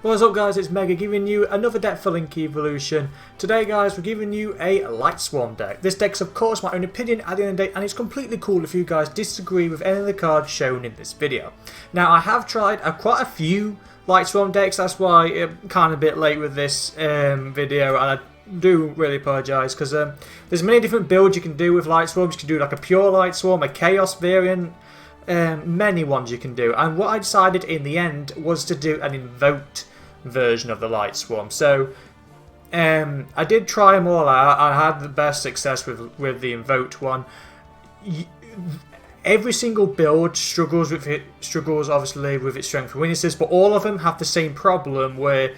What's up guys, it's Mega giving you another deck for Link Evolution. Today guys, we're giving you a Lightsworn deck. This deck's of course my own opinion at the end of the day, and it's completely cool if you guys disagree with any of the cards shown in this video. Now I have tried quite a few Lightsworn decks, that's why I'm kind of a bit late with this video, and I do really apologise because there's many different builds you can do with Lightsworn. You can do like a pure Lightsworn, a Chaos variant, many ones you can do, and what I decided in the end was to do an invoked version of the Lightsworn. So I did try them all out. I had the best success with the invoked one. Every single build struggles obviously with its strength and weaknesses, but all of them have the same problem where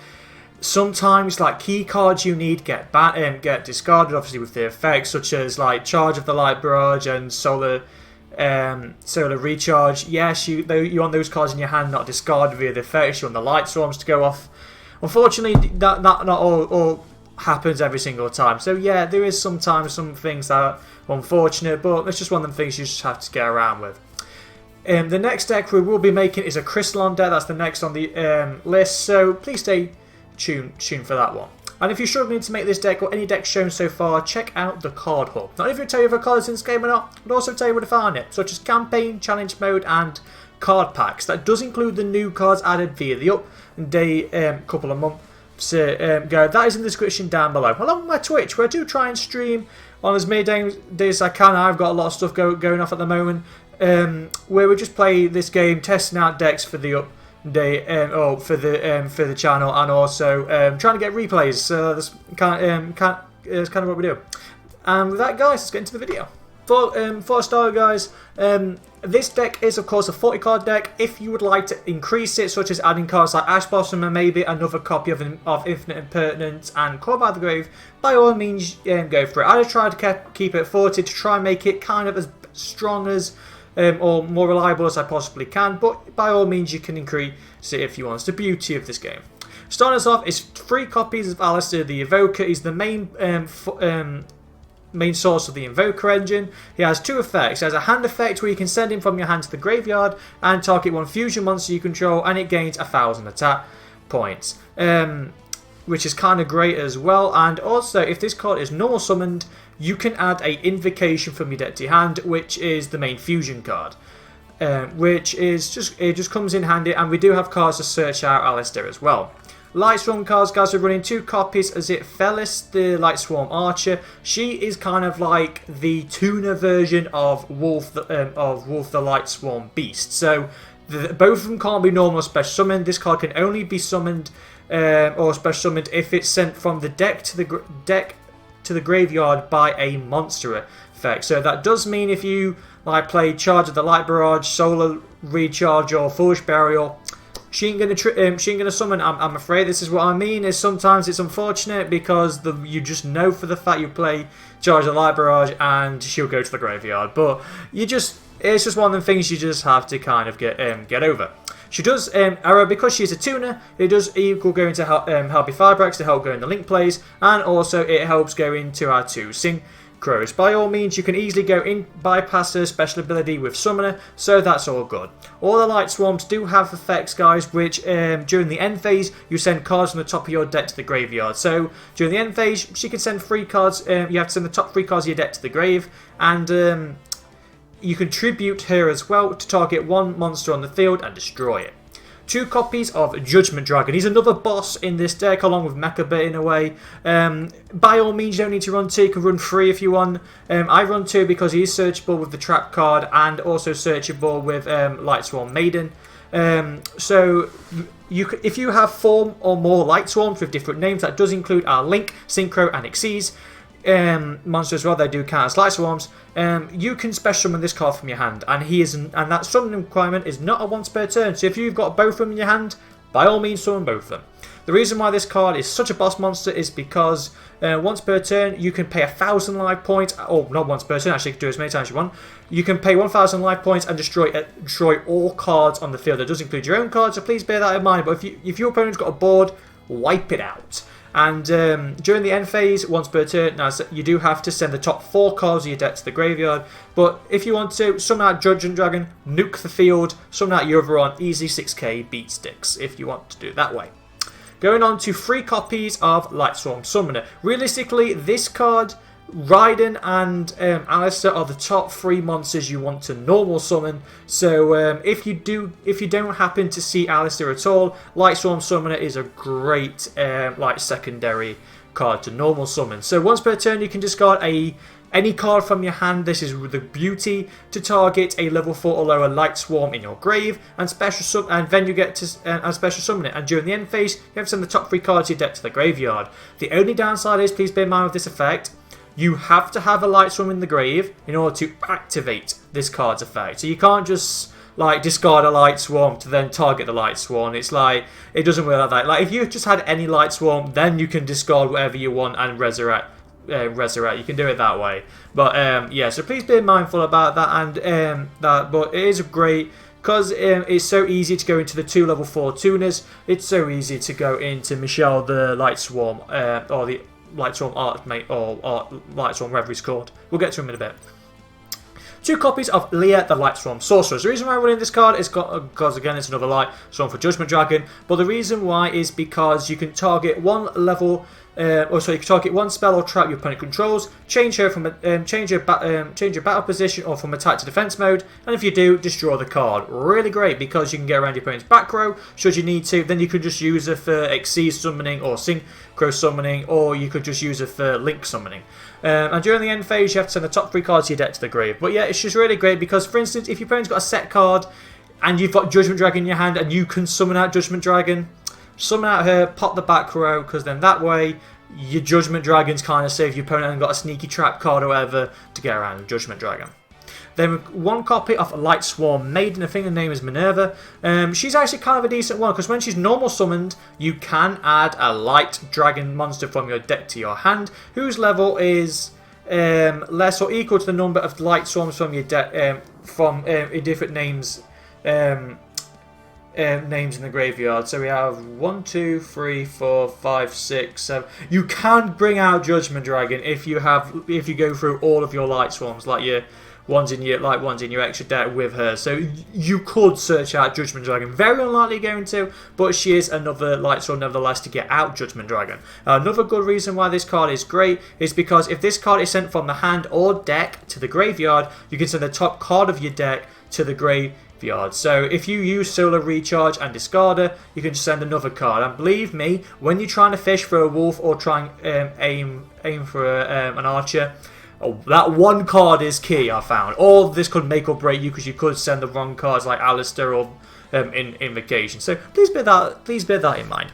sometimes like key cards you need get discarded obviously with the effects, such as like Charge of the Light Barrage and Solar Recharge. Yes, you want those cards in your hand, not discarded via the effects. You want the Lightsworns to go off. Unfortunately, that not all happens every single time. So yeah, there is sometimes some things that are unfortunate, but it's just one of them things you just have to get around with. The next deck we will be making is a Crystalline deck. That's the next on the list, so please stay tuned for that one. And if you're struggling to make this deck or any deck shown so far, check out the card hub. Not only will tell you if a card is in this game or not, but also tell you where to find it, such as campaign, challenge mode, and card packs. That does include the new cards added via the update couple of months ago. That is in the description down below. Along with my Twitch, where I do try and stream on as many days as I can. I've got a lot of stuff going off at the moment, where we just play this game, testing out decks for the update, for the channel, and also trying to get replays. So that's kind of what we do. And with that, guys, let's get into the video. For a start, guys, this deck is of course a 40 card deck. If you would like to increase it, such as adding cards like Ash Blossom and maybe another copy of Infinite Impertinence and Call by the Grave, by all means go for it. I just tried to keep it at 40 to try and make it kind of as strong as or more reliable as I possibly can, but by all means you can increase it if you want. It's the beauty of this game. Starting us off is 3 copies of Aleister the Evoker. He's the main source of the Invoker engine. He has 2 effects. He has a hand effect where you can send him from your hand to the graveyard and target one fusion monster you control, and it gains 1,000 attack points, which is kind of great as well. And also, if this card is normal summoned, you can add a invocation from your deck to your hand, which is the main fusion card, which is just comes in handy. And we do have cards to search out Aleister as well. Lightsworn cards, guys, we're running 2 copies as it Felis, the Lightsworn Archer. She is kind of like the tuner version of Wolf the Lightsworn Beast. So both of them can't be normal or special summoned. This card can only be summoned or special summoned if it's sent from the deck to the graveyard by a monster effect. So that does mean if you like play Charge of the Light Barrage, Solar Recharge, or Foolish Burial, she ain't gonna summon. I'm afraid this is what I mean. Is sometimes it's unfortunate because you just know for the fact you play Charge of the Light Barrage and she'll go to the graveyard. But it's just one of the things you just have to kind of get over. She does arrow because she's a tuner. It does equal going to help Firebrax to help go in the link plays, and also it helps go into our 2 synchros. By all means, you can easily go in bypass her special ability with Summoner, so that's all good. All the Light Swarms do have effects, guys, which during the end phase you send cards from the top of your deck to the graveyard. So during the end phase, she can send 3 cards. You have to send the top 3 cards of your deck to the grave, and you can tribute her as well to target 1 monster on the field and destroy it. 2 copies of Judgment Dragon. He's another boss in this deck, along with Mechaba in a way. By all means, you don't need to run 2. You can run 3 if you want. I run 2 because he is searchable with the Trap card and also searchable with Lightsworn Maiden. So if you have 4 or more Lightsworns with different names, that does include our Link, Synchro, and Xyz monsters as well. They do count as Light Swarms. You can special summon this card from your hand, and that summoning requirement is not a once per turn. So if you've got both of them in your hand, by all means summon both of them. The reason why this card is such a boss monster is because once per turn you can pay 1,000 life points, or not once per turn, actually you can do it as many times as you want. You can pay 1,000 life points and destroy all cards on the field. That does include your own cards, so please bear that in mind. But if your opponent's got a board, wipe it out. And during the end phase, once per turn, now you do have to send the top 4 cards of your deck to the graveyard. But if you want to, summon out Judgment Dragon, nuke the field, summon out your other on easy 6k beat sticks if you want to do it that way. Going on to 3 copies of Lightsworn Summoner. Realistically, this card, Raiden and Aleister are the top 3 monsters you want to normal summon. So if you don't happen to see Aleister at all, Lightsworn Summoner is a great like secondary card to normal summon. So once per turn, you can discard any card from your hand. This is the beauty, to target a level 4 or lower Lightsworn in your grave, and then you get to special summon it. And during the end phase, you have to send the top 3 cards of your deck to the graveyard. The only downside is, please bear in mind with this effect, you have to have a Lightsworn in the grave in order to activate this card's effect. So you can't just like discard a Lightsworn to then target the Lightsworn. It's like, it doesn't work like that. Like if you just had any Lightsworn, then you can discard whatever you want and resurrect. You can do it that way. But yeah, so please be mindful about that. And but it is great because it's so easy to go into the 2 level 4 tuners. It's so easy to go into Michelle the Lightsworn or the Lightsworn Artmate or Lightsworn, whatever he's called. We'll get to him in a bit. 2 copies of Leah the Lightsworn Sorceress. The reason why I'm running this card is because, again, it's another Lightsworn for Judgment Dragon. But the reason why is because you can target one level, you can target one spell or trap your opponent controls, change her from change your battle position or from attack to defense mode, and if you do, just draw the card. Really great because you can get around your opponent's back row should you need to. Then you can just use her for Xyz summoning or Synchro summoning, or you could just use her for Link summoning. And during the end phase, you have to send the top 3 cards of your deck to the grave. But yeah, it's just really great because, for instance, if your opponent's got a set card and you've got Judgment Dragon in your hand and you can summon out Judgment Dragon, summon out her, pop the back row, because then that way your Judgment Dragon's kind of safe. Your opponent hasn't got a sneaky trap card or whatever to get around Judgment Dragon. Then 1 copy of Lightsworn Maiden. I think her name is Minerva. She's actually kind of a decent one because when she's normal summoned, you can add a light dragon monster from your deck to your hand, whose level is less or equal to the number of Lightsworns from your deck from different names. Names in the graveyard. So we have 1, 2, 3, 4, 5, 6, 7. You can bring out Judgment Dragon if you go through all of your Lightsworns, like your ones in your extra deck with her. So you could search out Judgment Dragon. Very unlikely going to, but she is another Lightsworn nevertheless to get out Judgment Dragon. Another good reason why this card is great is because if this card is sent from the hand or deck to the graveyard, you can send the top card of your deck to the graveyard. So if you use Solar Recharge and discard her, you can just send another card. And believe me, when you're trying to fish for a wolf or try and aim for an archer, that one card is key, I found. Or this could make or break you because you could send the wrong cards like Aleister or Invocation. So please bear that in mind.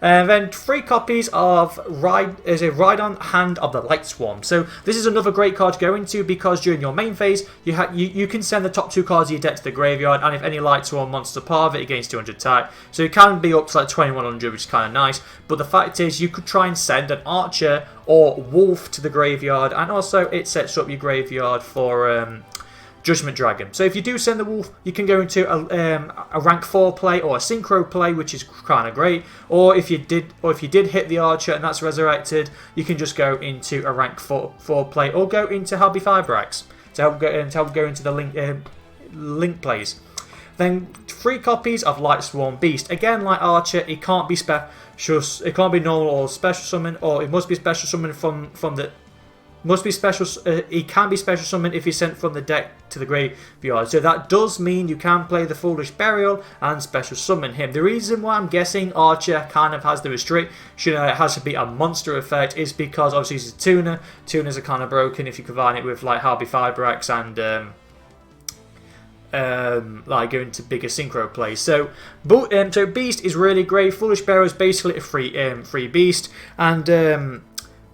And then 3 copies of Rhydon Hand of the Lightsworn. So this is another great card to go into because during your main phase, you can send the top 2 cards of your deck to the graveyard, and if any Lightsworn monster part of it, it gains 200 attack. So it can be up to like 2100, which is kind of nice. But the fact is, you could try and send an archer or wolf to the graveyard, and also it sets up your graveyard for Judgment Dragon. So if you do send the wolf, you can go into a rank 4 play or a synchro play, which is kind of great. Or if you did hit the archer and that's resurrected, you can just go into a rank 4 play or go into Halby Fibrax to help go into the link plays. Then 3 copies of Lightsworn Beast. Again, like Archer, it can't be special. It can't be normal or special summon, or it must be special summon from the. Must be special. It can be special summoned if he's sent from the deck to the graveyard. So that does mean you can play the Foolish Burial and special summon him. The reason why I'm guessing Archer kind of has the restriction, it has to be a monster effect, is because obviously he's a tuner. Tuners are kind of broken if you combine it with like Halby Fibrax and like going to bigger synchro plays. So Beast is really great. Foolish Burial is basically a free beast, and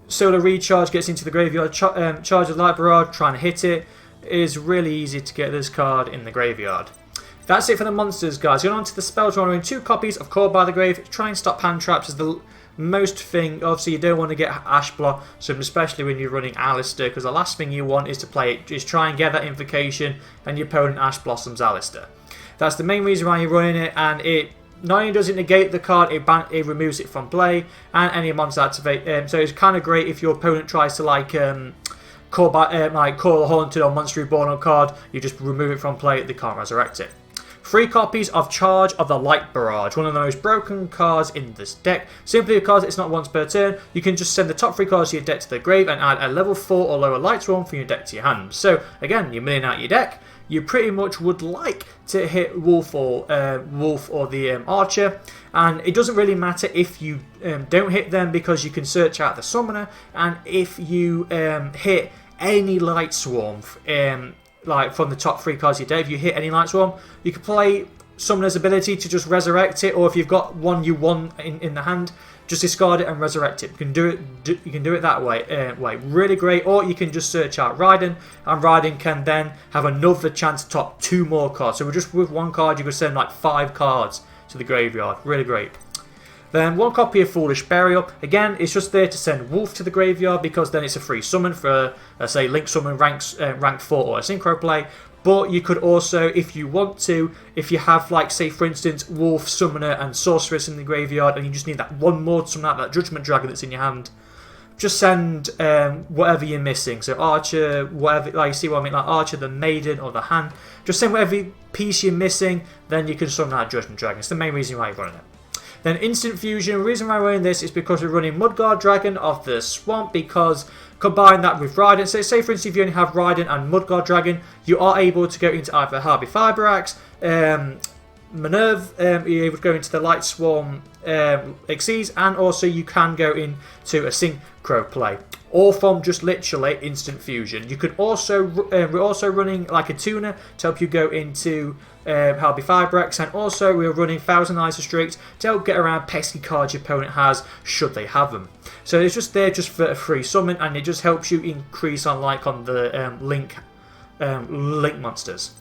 Solar Recharge gets into the graveyard, charge the Light Barrage, trying to hit it. It is really easy to get this card in the graveyard. That's it for the monsters, guys. Going on to the spells, we're running 2 copies of Called by the Grave. Try and stop hand traps is the most thing. Obviously, you don't want to get Ash Blossom, especially when you're running Aleister, because the last thing you want is to play it, is try and get that Invocation and your opponent Ash Blossoms Aleister. That's the main reason why you're running it, and it not only does it negate the card, it removes it from play, and any monster activate. So it's kind of great if your opponent tries to call a Haunted or Monster Reborn on card, you just remove it from play, they can't resurrect it. 3 copies of Charge of the Light Barrage, one of the most broken cards in this deck. Simply because it's not once per turn, you can just send the top 3 cards of your deck to the grave and add a level 4 or lower Lightsworn from your deck to your hand. So again, you're milling out your deck. You pretty much would like to hit Wolf or the Archer, and it doesn't really matter if you don't hit them because you can search out the Summoner, and if you hit any Lightsworn, like from the top 3 cards of your deck, if you hit any Lightsworn, you can play Summoner's ability to just resurrect it, or if you've got one you want in the hand, just discard it and resurrect it. You can do it that way. Really great. Or you can just search out Raiden, and Raiden can then have another chance to top 2 more cards. So just with 1 card, you could send like 5 cards to the graveyard. Really great. Then 1 copy of Foolish Burial. Again, it's just there to send Wolf to the graveyard because then it's a free summon for, say, Link Summon rank 4 or a Synchro play. But you could also, if you want to, if you have, like, say, for instance, Wolf, Summoner, and Sorceress in the graveyard, and you just need that one more to summon out that Judgment Dragon that's in your hand, just send whatever you're missing. So Archer, whatever, like, you see what I mean, like Archer, the Maiden, or the Hand. Just send whatever piece you're missing, then you can summon out Judgment Dragon. It's the main reason why you're running it. Then Instant Fusion. The reason why we're running this is because we're running Mudguard Dragon of the Swamp, because combine that with Raiden. So say for instance if you only have Raiden and Mudguard Dragon, you are able to go into either Harvey Fiber Axe, Minerve, you're able to go into the Lightsworn Xyz, and also you can go into a Synchro play. All from just literally Instant Fusion. You could also, we're also running like a tuner to help you go into Harvey Fibrex, and also we're running Thousand Eyes of Strix to help get around pesky cards your opponent has, should they have them. So it's just there just for a free summon, and it just helps you increase on the Link monsters.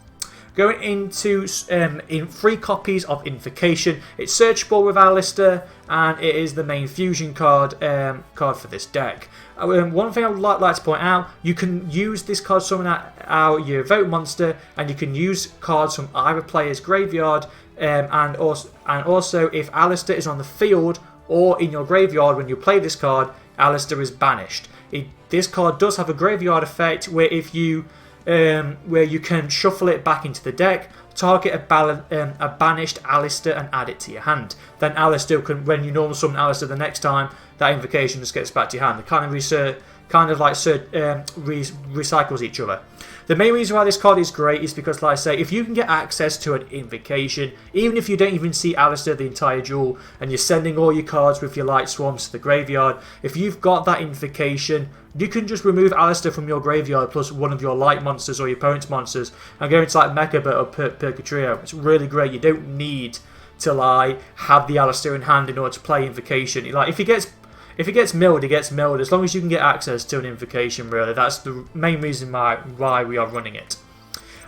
Going into in 3 copies of Invocation. It's searchable with Aleister, and it is the main fusion card for this deck. One thing I would like to point out, you can use this card to summon out your vote monster, and you can use cards from either player's graveyard, and also if Aleister is on the field or in your graveyard when you play this card, Aleister is banished. This card does have a graveyard effect where if you where you can shuffle it back into the deck, target a banished Aleister and add it to your hand. Then Aleister can, when you normal summon Aleister the next time, that invocation just gets back to your hand. It kind of recycles each other. The main reason why this card is great is because, like I say, if you can get access to an invocation, even if you don't even see Aleister the entire duel, and you're sending all your cards with your light swarms to the graveyard, if you've got that invocation, you can just remove Aleister from your graveyard plus one of your light monsters or your opponent's monsters and go into like mechaba or Purgatrio. It's really great. You don't need to have the Aleister in hand in order to play invocation. Like if he gets milled, he gets milled. As long as you can get access to an invocation, really, that's the main reason why we are running it.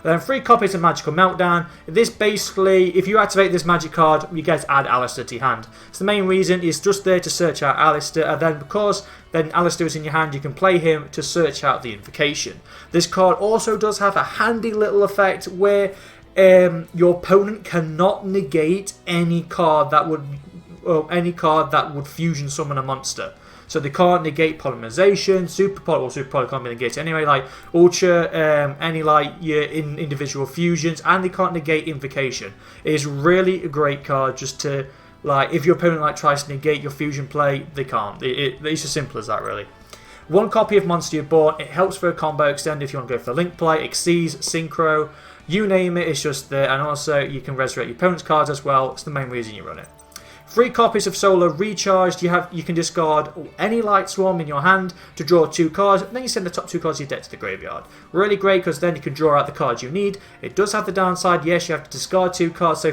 Then 3 copies of Magical Meltdown. This basically, if you activate this magic card, you get to add Aleister to your hand. So the main reason is just there to search out Aleister, and then because then Aleister is in your hand, you can play him to search out the invocation. This card also does have a handy little effect where your opponent cannot negate any card that would fusion summon a monster. So they can't negate polymerization, super poly can't be negated anyway, like Ultra, any your individual fusions, and they can't negate invocation. It is really a great card just to, if your opponent tries to negate your fusion play, they can't. It's as simple as that, really. 1 copy of Monster You're Born. It helps for a combo extend if you want to go for the Link play, Xyz, Synchro, you name it, it's just there. And also you can resurrect your opponent's cards as well. It's the main reason you run it. 3 copies of Solar Recharged. You can discard any Lightsworn in your hand to draw 2 cards, and then you send the top 2 cards of your deck to the graveyard. Really great because then you can draw out the cards you need. It does have the downside, yes, you have to discard 2 cards, so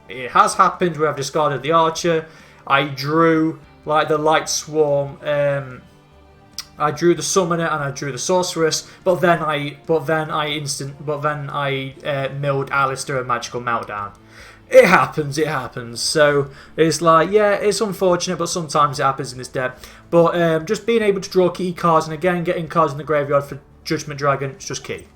it has happened where I've discarded the Archer. I drew the Lightsworn, I drew the Summoner and I drew the Sorceress, but then I milled Aleister and Magical Meltdown. It happens. So it's it's unfortunate, but sometimes it happens in this deck. But just being able to draw key cards, and again getting cards in the graveyard for Judgment Dragon, it's just key.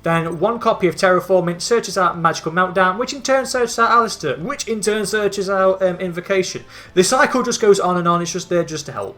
Then 1 copy of Terraforming searches out Magical Meltdown, which in turn searches out Aleister, which in turn searches out Invocation. The cycle just goes on and on. It's just there just to help.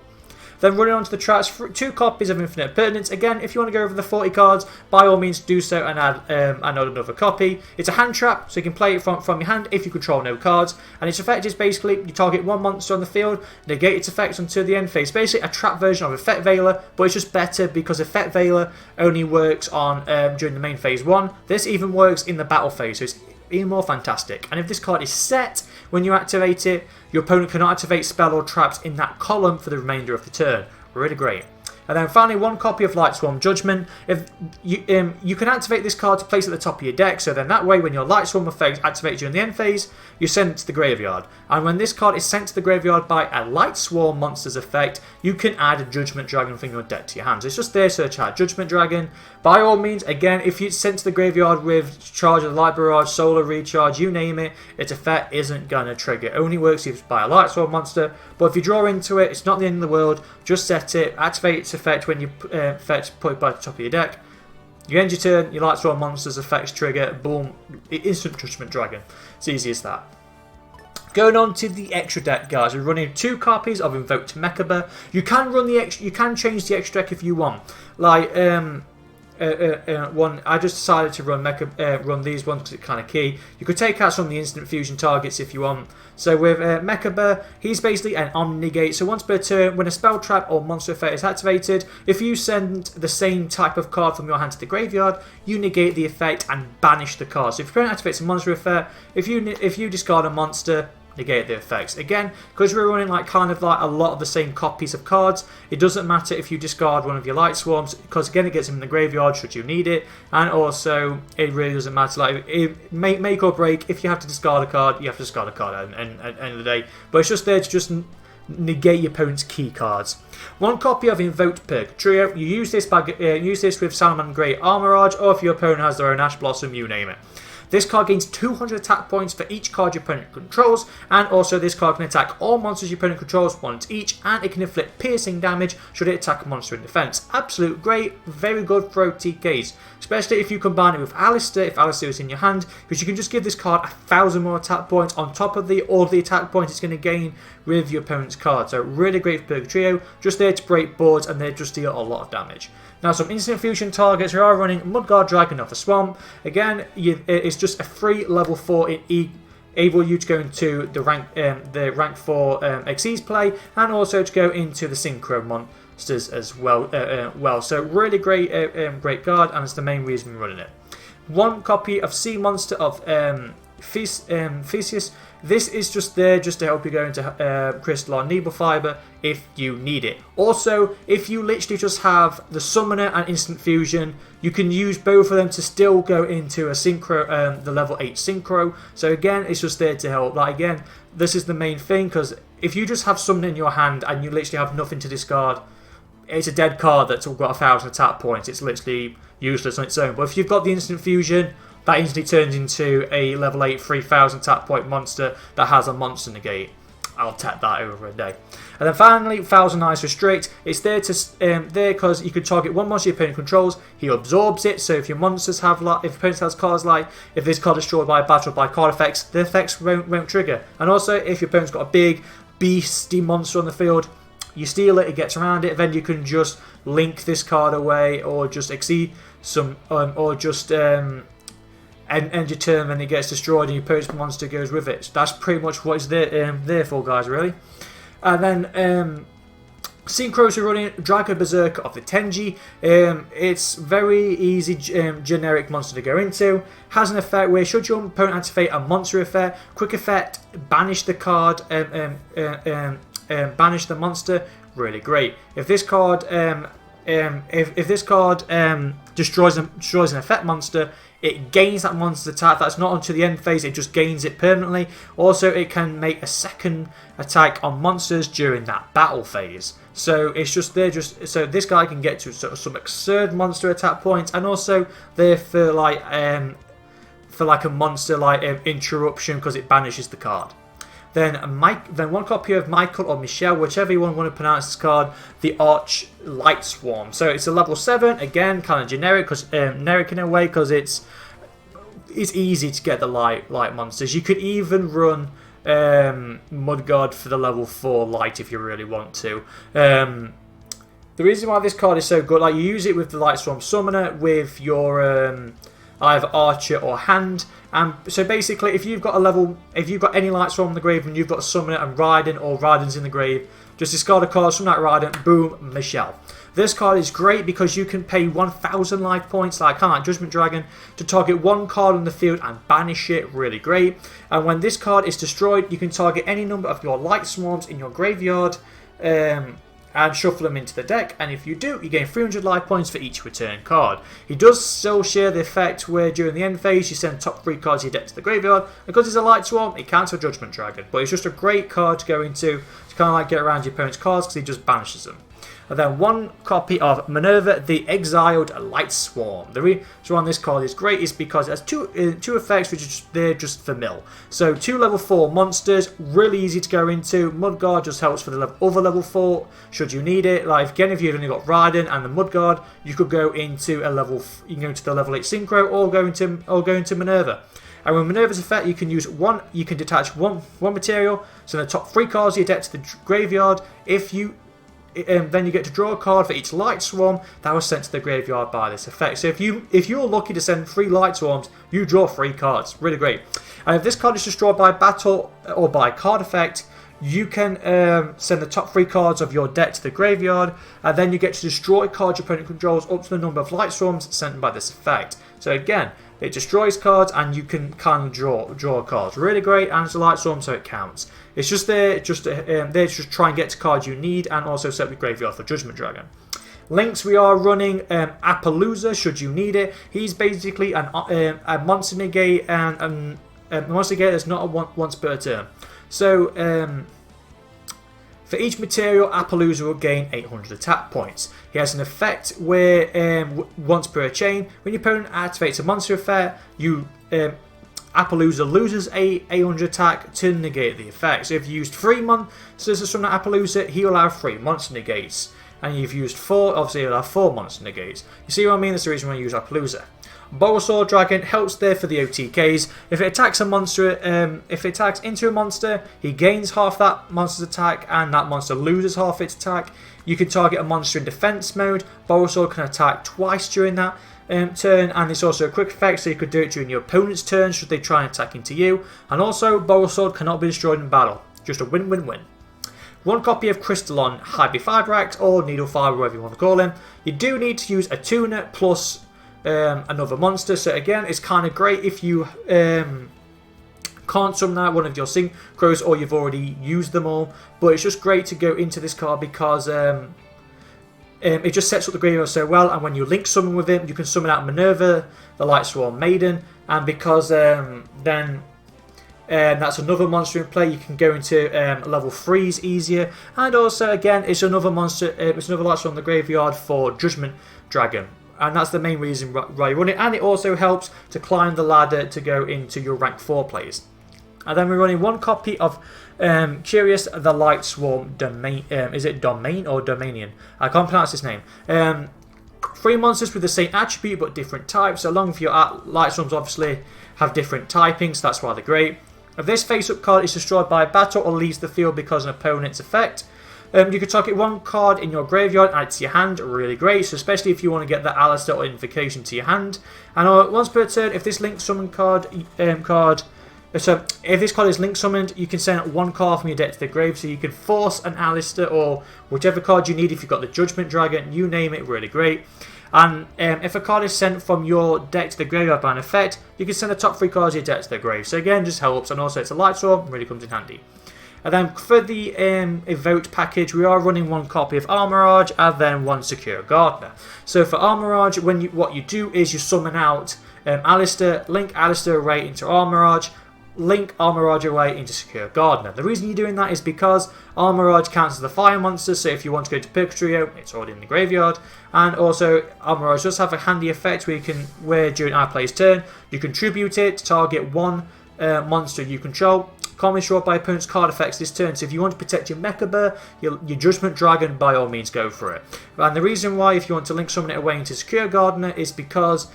Then running on to the traps, 2 copies of Infinite Pertinence. Again, if you want to go over the 40 cards, by all means do so and add another copy. It's a hand trap, so you can play it from your hand if you control no cards. And its effect is basically you target one monster on the field, negate its effects until the end phase. Basically a trap version of Effect Veiler, but it's just better because Effect Veiler only works on during the main phase 1. This even works in the battle phase, so it's even more fantastic. And if this card is set when you activate it, your opponent cannot activate spell or traps in that column for the remainder of the turn. Really great. And then finally, 1 copy of Lightsworn Judgment. If you can activate this card to place at the top of your deck, so then that way when your Lightsworn effect activates during the end phase, you send it to the graveyard. And when this card is sent to the graveyard by a Lightsworn monster's effect, you can add a Judgment Dragon from your deck to your hands. It's just there, search out Judgment Dragon. By all means, again, if it's sent to the graveyard with Charge of the Light Barrage, Solar Recharge, you name it, its effect isn't going to trigger. It only works if it's by a Lightsworn monster, but if you draw into it, it's not the end of the world. Just set it, activate its effect when you put it by the top of your deck. You end your turn, your Lightsworn monster's effects trigger, boom, instant Judgment Dragon. It's easy as that. Going on to the extra deck, guys, we're running 2 copies of Invoke mechaba. You can run the you can change the extra deck if you want. Like one, I just decided to run these ones because it's kind of key. You could take out some of the instant fusion targets if you want. So with mechaba, he's basically an Omni-Negate. So once per turn, when a spell trap or monster effect is activated, if you send the same type of card from your hand to the graveyard, you negate the effect and banish the card. So if your opponent activates a monster effect, if you discard a monster, negate the effects. Again, because we're running kind of a lot of the same copies of cards, it doesn't matter if you discard one of your Light Swarms, because again it gets them in the graveyard should you need it, and also it really doesn't matter, make or break, if you have to discard a card, you have to discard a card at the end of the day, but it's just there to just negate your opponent's key cards. 1 copy of Invoked Trio. You use this with Salaman Grey Armorage, or if your opponent has their own Ash Blossom, you name it. This card gains 200 attack points for each card your opponent controls, and also this card can attack all monsters your opponent controls once each, and it can inflict piercing damage should it attack a monster in defense. Absolute great, very good for OTKs, especially if you combine it with Aleister, if Aleister is in your hand, because you can just give this card 1,000 more attack points on top of all the attack points it's going to gain with your opponent's card. So really great for Trio, just there to break boards and they just deal a lot of damage. Now some instant fusion targets, we are running Mudguard Dragon of the Swamp. Again, it's just a free level 4 able you to go into the rank 4 Xyz play, and also to go into the Synchro monsters as well. So really great card, and it's the main reason we're running it. 1 copy of Sea Monster of Theseus. This is just there just to help you go into Crystal or Nebel Fiber if you need it. Also, if you literally just have the Summoner and Instant Fusion, you can use both of them to still go into a Synchro, the level 8 Synchro. So again, it's just there to help. Again, this is the main thing, because if you just have Summon in your hand and you literally have nothing to discard, it's a dead card that's got 1,000 attack points. It's literally useless on its own. But if you've got the Instant Fusion, that instantly turns into a level 8 3,000 attack point monster that has a monster negate. I'll tap that over a day. And then finally, 1,000 Eyes Restrict. It's there because you can target one monster your opponent controls. He absorbs it. So if your monsters have if opponent has cards if this card is destroyed by a battle or by card effects, the effects won't trigger. And also, if your opponent's got a big beastie monster on the field, you steal it, it gets around it, then you can just link this card away, or just exceed some, or just end your turn and it gets destroyed and your opponent's monster goes with it. So that's pretty much what it's there for, guys, really. And then Synchros are running Draco Berserker of the Tenji. It's very easy generic monster to go into. Has an effect where should your opponent activate a monster effect, quick effect, banish the card, banish the monster. Really great. If this card destroys an effect monster, it gains that monster's attack. That's not onto the end phase, it just gains it permanently. Also, it can make a second attack on monsters during that battle phase. So it's just there, so this guy can get to sort of some absurd monster attack points, and also there for a monster interruption, because it banishes the card. Then 1 copy of Michael or Michelle, whichever you want to pronounce this card, the Arch Lightsworn. So it's a level 7, again, kind of generic in a way, because it's easy to get the light monsters. You could even run Mudguard for the level 4 light if you really want to. the reason why this card is so good, like you use it with the Lightsworn Summoner, with your either Archer or Hand, and so basically if you've got any Lightsworn in the grave and you've got Summoner and Raiden, or Raiden's in the grave, just discard a card, summon that Raiden, boom, Michelle. This card is great because you can pay 1,000 life points, like kind of like Judgment Dragon, to target one card on the field and banish it. Really great. And when this card is destroyed, you can target any number of your Light Swarms in your graveyard and shuffle them into the deck. And if you do, you gain 300 life points for each return card. He does still share the effect where during the end phase, you send top 3 cards of your deck to the graveyard. Because it's a Light Swarm, it counts for Judgment Dragon. But it's just a great card to go into to kind of like get around your opponent's cards because he just banishes them. And then one copy of Minerva, the Exiled Lightsworn. The reason why this card is great is because it has two effects which they're just for mill. So 2 level 4 monsters, really easy to go into. Mudguard just helps for the other level 4 should you need it. Like again, if you've only got Raiden and the Mudguard, you could go into the level 8 Synchro or go into Minerva. And with Minerva's effect, you can detach one material, so the top 3 cards of your deck to the graveyard. Then you get to draw a card for each Light Swarm that was sent to the graveyard by this effect. So if you're lucky to send 3 Light Swarms, you draw 3 cards. Really great. And if this card is destroyed by battle or by card effect, you can send the top 3 cards of your deck to the graveyard, and then you get to destroy cards your opponent controls up to the number of Light Swarms sent by this effect. So again, it destroys cards and you can kind of draw cards. Really great, and it's a Light Swarm, so it counts. It's just there to just try and get to cards you need, and also set the graveyard for Judgment Dragon. Links, we are running Appaloosa should you need it. He's basically a monster negate, and a monster negate is not a once per turn. So for each material, Appaloosa will gain 800 attack points. He has an effect where once per chain, when your opponent activates a monster effect, Appaloosa loses 800 attack to negate the effect. So if you used 3 monsters to summon Appaloosa, he will have 3 monster negates. And if you've used 4, obviously he'll have 4 monster negates. You see what I mean? That's the reason why I use Appaloosa. Bowosaur Dragon helps there for the OTKs. If it attacks a monster, if it attacks into a monster, he gains half that monster's attack, and that monster loses half its attack. You can target a monster in defense mode. Bowosaur can attack twice during that turn, and it's also a quick effect, so you could do it during your opponent's turn should they try and attack into you. And also, Bowosaur cannot be destroyed in battle. Just a win-win-win. One copy of Crystallon Hybrifibrax, or Needlefiber, whatever you want to call him. You do need to use a tuner plus another monster, so again, it's kind of great if you can't summon out one of your synchros or you've already used them all. But it's just great to go into this card because it just sets up the graveyard so well, and when you link summon with him, you can summon out Minerva, the Lightsworn Maiden, and because then that's another monster in play, you can go into level 3s easier, and also again it's another monster, it's another Lightsworn in the graveyard for Judgment Dragon. And that's the main reason why you run it, and it also helps to climb the ladder to go into your rank 4 plays. And then we're running one copy of Curious the Lightsworn Domain. Is it Domain or Domanion? I can't pronounce his name. 3 monsters with the same attribute but different types. So long as your Lightsworms obviously have different typings, that's why they're great. If this face-up card is destroyed by a battle or leaves the field because of an opponent's effect, you can target 1 card in your graveyard and add it to your hand. Really great, so especially if you want to get the Aleister or Invocation to your hand. And once per turn, if this link summon so if this card is link summoned, you can send 1 card from your deck to the grave, so you can force an Aleister or whichever card you need. If you've got the Judgment Dragon, you name it, really great. And if a card is sent from your deck to the graveyard by an effect, you can send the top 3 cards of your deck to the grave. So again, just helps, and also it's a Lightsworn, really comes in handy. And then for the Invoke package, we are running 1 copy of Armorage and then 1 Secure Gardener. So for Armorage, what you do is you summon out Aleister, link Aleister away into Armorage, link Armorage away into Secure Gardener. The reason you're doing that is because Armorage counts as a fire monster, so if you want to go to Purgatorio, it's already in the graveyard. And also, Armorage does have a handy effect where during our player's turn, you contribute it to target 1 monster you control. Can't be destroyed by opponent's card effects this turn, so if you want to protect your mechaba, your Judgment Dragon, by all means go for it. And the reason why, if you want to link summon it away into Secure Gardener, is because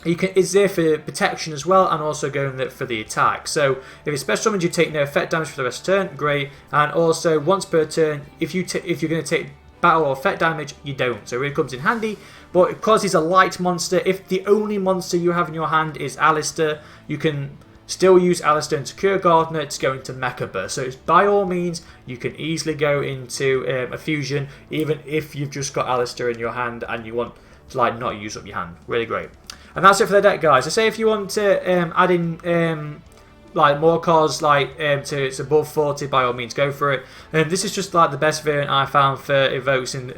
it's there for protection as well, and also going for the attack. So if it's special summoned, you take no effect damage for the rest of the turn, great. And also once per turn, if you're going to take battle or effect damage, you don't. So it really comes in handy. But because he's a light monster, if the only monster you have in your hand is Aleister, you can still use Aleister and Secure Gardener to go into mechaba. So it's, by all means, you can easily go into a fusion, even if you've just got Aleister in your hand and you want to like not use up your hand. Really great. And that's it for the deck, guys. I say if you want to add in like more cards like to it's above 40, by all means go for it. This is just like the best variant I found for evokes in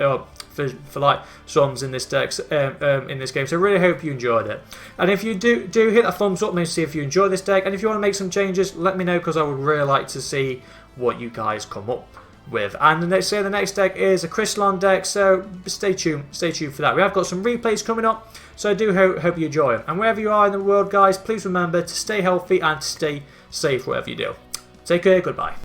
for like sums in this deck in this game. So I really hope you enjoyed it. And if you do hit that thumbs up, maybe see if you enjoy this deck. And if you want to make some changes, let me know, because I would really like to see what you guys come up with. And the next deck is a Crystalline deck, so stay tuned for that. We have got some replays coming up, so I do hope you enjoy them. And wherever you are in the world, guys, please remember to stay healthy and to stay safe whatever you do. Take care, goodbye.